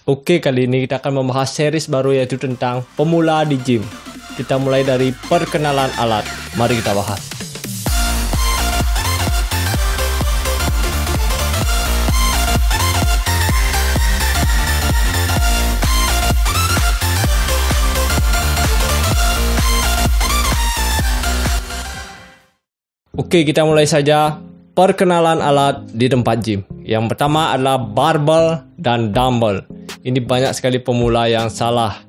Oke, kali ini kita akan membahas series baru yaitu tentang pemula di gym. Kita mulai dari perkenalan alat. Mari kita bahas. Oke, kita mulai saja perkenalan alat di tempat gym. Yang pertama adalah barbell dan dumbbell. Ini banyak sekali pemula yang salah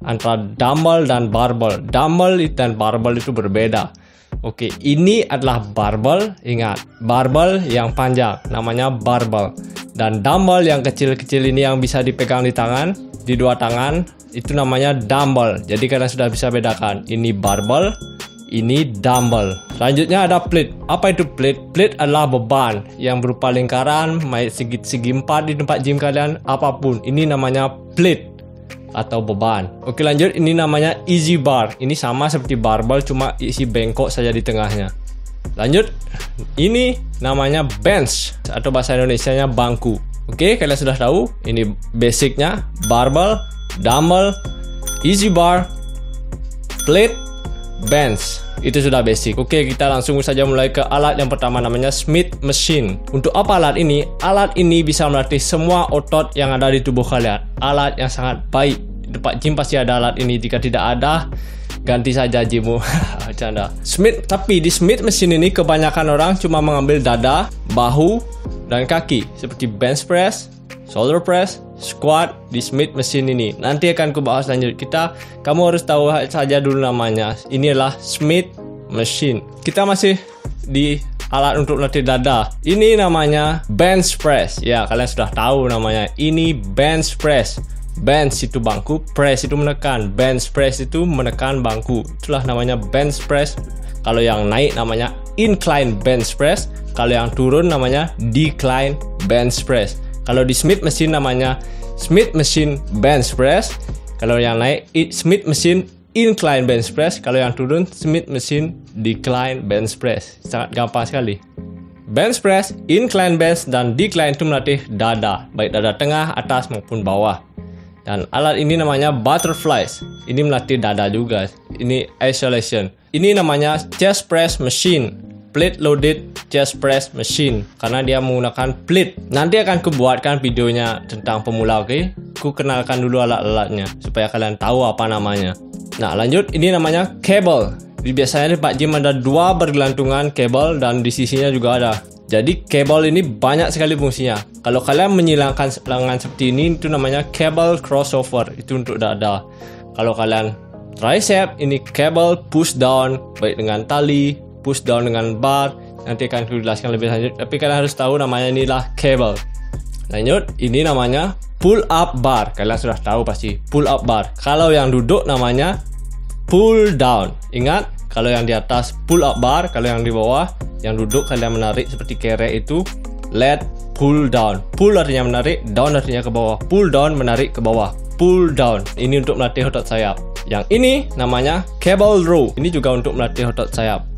antara dumbbell dan barbell. Dumbbell dan barbell itu berbeda. Oke, ini adalah barbell. Ingat, barbell yang panjang namanya barbell. Dan dumbbell yang kecil-kecil ini yang bisa dipegang di tangan, di dua tangan, itu namanya dumbbell. Jadi kalian sudah bisa bedakan. Ini barbell, ini dumbbell. Selanjutnya ada plate. Apa itu plate? Plate adalah beban yang berupa lingkaran, segi empat di tempat gym kalian, apapun. Ini namanya plate atau beban. Oke, lanjut. Ini namanya easy bar. Ini sama seperti barbell, cuma isi bengkok saja di tengahnya. Lanjut. Ini namanya bench atau bahasa Indonesianya bangku. Oke, kalian sudah tahu. Ini basicnya: barbell, dumbbell, easy bar, plate, bench. Itu sudah basic. Oke, kita langsung saja mulai ke alat yang pertama, namanya Smith Machine. Untuk apa alat ini? Alat ini bisa melatih semua otot yang ada di tubuh kalian. Alat yang sangat baik. Di tempat gym pasti ada alat ini. Jika tidak ada, ganti saja gymmu. Canda. Tapi di Smith Machine ini kebanyakan orang cuma mengambil dada, bahu, dan kaki. Seperti bench press, shoulder press, squat di Smith Machine ini. Nanti akan ku bahas lanjut. Kamu harus tahu saja dulu namanya. Ini adalah Smith Machine. Kita masih di alat untuk melatih dada. Ini namanya bench press. Ya, kalian sudah tahu namanya. Ini bench press. Bench itu bangku, press itu menekan. Bench press itu menekan bangku. Itulah namanya bench press. Kalau yang naik namanya incline bench press. Kalau yang turun namanya decline bench press. Kalau di Smith Machine namanya Smith Machine Bench Press. Kalau yang naik Smith Machine Incline Bench Press. Kalau yang turun Smith Machine Decline Bench Press. Sangat gampang sekali. Bench Press, Incline Bench, dan Decline itu melatih dada. Baik dada tengah, atas maupun bawah. Dan alat ini namanya Butterflies. Ini melatih dada juga. Ini Isolation. Ini namanya Chest Press Machine. Plate loaded chest press machine, karena dia menggunakan plate. Nanti akan kubuatkan videonya tentang pemula. Oke, ku kenalkan dulu alat-alatnya supaya kalian tahu apa namanya. Nah, lanjut. Ini namanya cable. Biasanya di tempat gym ada dua bergelantungan cable dan di sisinya juga ada. Jadi cable ini banyak sekali fungsinya. Kalau kalian menyilangkan lengan seperti ini, itu namanya cable crossover. Itu untuk dada. Kalau kalian tricep, ini cable push down, baik dengan tali, push down dengan bar. Nanti akan aku jelaskan lebih lanjut. Tapi kalian harus tahu namanya inilah cable. Lanjut. Ini namanya pull up bar. Kalian sudah tahu pasti pull up bar. Kalau yang duduk namanya pull down. Ingat, kalau yang di atas pull up bar, kalau yang di bawah, yang duduk kalian menarik seperti kerek itu lat pull down. Pull artinya menarik, down artinya ke bawah. Pull down menarik ke bawah. Pull down. Ini untuk melatih otot sayap. Yang ini namanya cable row. Ini juga untuk melatih otot sayap.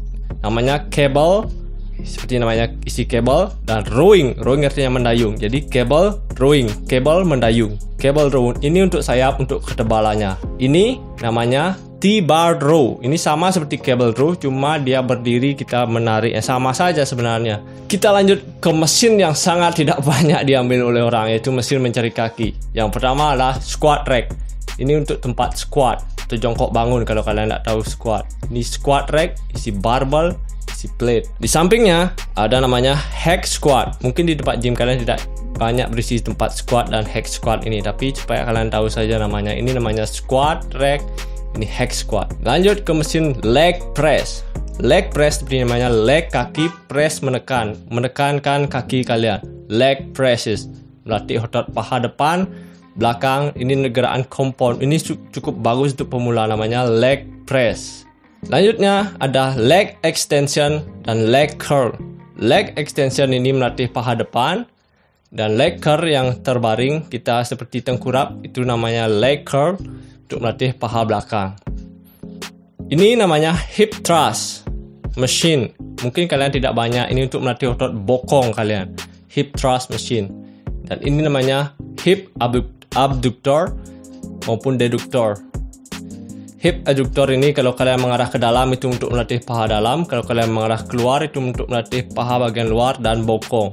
Namanya cable, seperti namanya isi cable, dan rowing. Rowing artinya mendayung. Jadi cable rowing, cable mendayung, cable row. Ini untuk sayap, untuk ketebalannya. Ini namanya T-bar row. Ini sama seperti cable row, cuma dia berdiri, kita menarik. Sama saja sebenarnya. Kita lanjut ke mesin yang sangat tidak banyak diambil oleh orang, yaitu mesin mencari kaki. Yang pertama adalah squat rack. Ini untuk tempat squat atau jongkok bangun kalau kalian tidak tahu squat. Ini squat rack, isi barbell, isi plate. Di sampingnya ada namanya hack squat. Mungkin di tempat gym kalian tidak banyak berisi tempat squat dan hack squat ini, tapi supaya kalian tahu saja namanya. Ini namanya squat rack, ini hack squat. Lanjut ke mesin leg press. Leg press seperti namanya, leg kaki, press menekankan kaki kalian. Leg presses, melatih otot paha depan, belakang. Ini gerakan compound. Ini cukup bagus untuk pemula, namanya leg press. Lanjutnya ada leg extension dan leg curl. Leg extension ini melatih paha depan, dan leg curl yang terbaring kita seperti tengkurap, itu namanya leg curl untuk melatih paha belakang. Ini namanya hip thrust machine. Mungkin kalian tidak banyak. Ini untuk melatih otot bokong kalian. Hip thrust machine. Dan ini namanya hip abductor maupun deduktor. Hip adductor ini kalau kalian mengarah ke dalam itu untuk melatih paha dalam, kalau kalian mengarah keluar itu untuk melatih paha bagian luar dan bokong.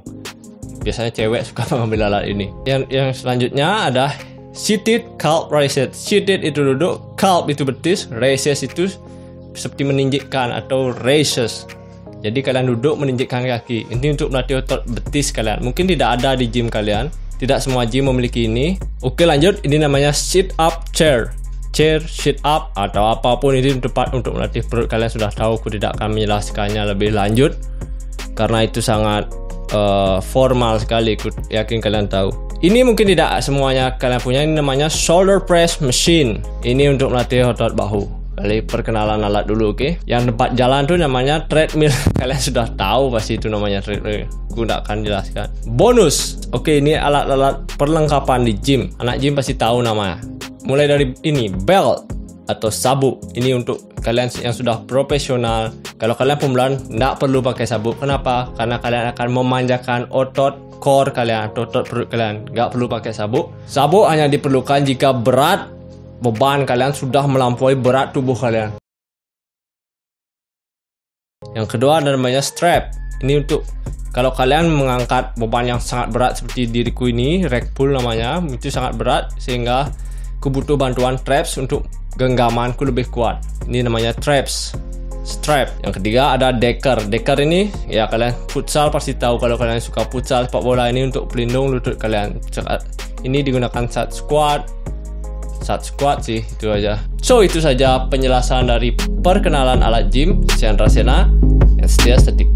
Biasanya cewek suka mengambil alat ini. Yang selanjutnya ada seated calf raises. Seated itu duduk, calf itu betis, raises itu seperti meninggikan atau raises. Jadi kalian duduk meninggikan kaki. Ini untuk melatih otot betis kalian. Mungkin tidak ada di gym kalian. Tidak semua gym memiliki ini. Oke, lanjut. Ini namanya sit up chair. Chair, sit up, atau apapun ini tempat untuk melatih perut kalian. Sudah tahu, aku tidak akan menjelaskannya lebih lanjut karena itu sangat formal sekali. Aku yakin kalian tahu. Ini mungkin tidak semuanya kalian punya. Ini namanya shoulder press machine. Ini untuk melatih otot bahu. Kali perkenalan alat dulu, oke? Yang tempat jalan tuh namanya treadmill. Kalian sudah tahu pasti itu namanya treadmill. Aku tidak akan jelaskan. Bonus. Oke, ini alat-alat perlengkapan di gym. Anak gym pasti tahu namanya. Mulai dari ini, belt atau sabuk. Ini untuk kalian yang sudah profesional. Kalau kalian pemula, tidak perlu pakai sabuk. Kenapa? Karena kalian akan memanjakan otot core kalian, otot perut kalian. Nggak perlu pakai sabuk. Sabuk hanya diperlukan jika beban kalian sudah melampaui berat tubuh kalian. Yang kedua namanya strap. Ini untuk kalau kalian mengangkat beban yang sangat berat seperti diriku ini, rack pull namanya, itu sangat berat sehingga aku butuh bantuan traps untuk genggamanku lebih kuat. Ini namanya traps, strap. Yang ketiga ada decker. Decker ini ya kalian futsal pasti tahu. Kalau kalian suka futsal sepak bola, ini untuk pelindung lutut kalian. Ini digunakan saat squat sih, itu aja. So itu saja penjelasan dari perkenalan alat gym. Saya Andra Sena, and stay static.